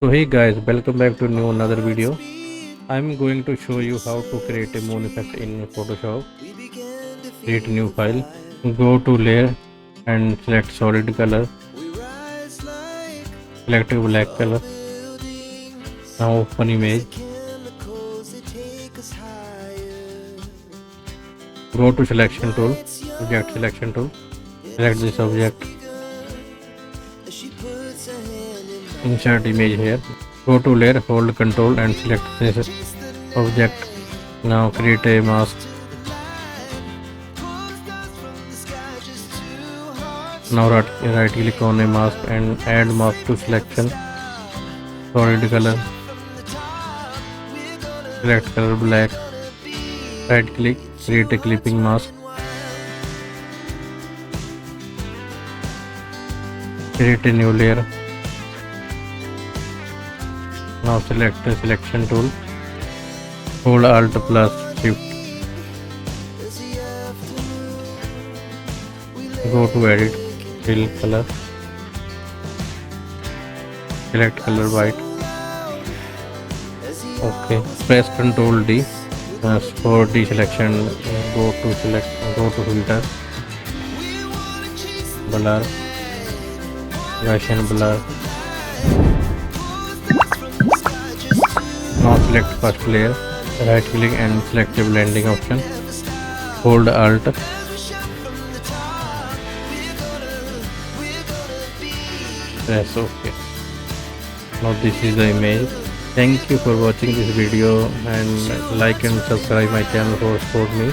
So hey guys, welcome back to new another video. I'm going to show you how to create a moon effect in Photoshop. Create new file, go to layer and select solid color, select a black color. Now open image, go to selection tool, object selection tool, select this object, insert image here, go to layer, hold control and select this object. Now create a mask. Now right click on a mask and add mask to selection, solid color, select color black, right click, create a clipping mask, create a new layer. Now select the selection tool, hold Alt plus Shift, go to edit, fill color, select color white. Okay, press Ctrl D for deselection. Go to filter, blur, Gaussian blur. Now select first layer, right click and select the blending option, hold Alt, press OK. Now this is the image. Thank you for watching this video and like and subscribe my channel for support me.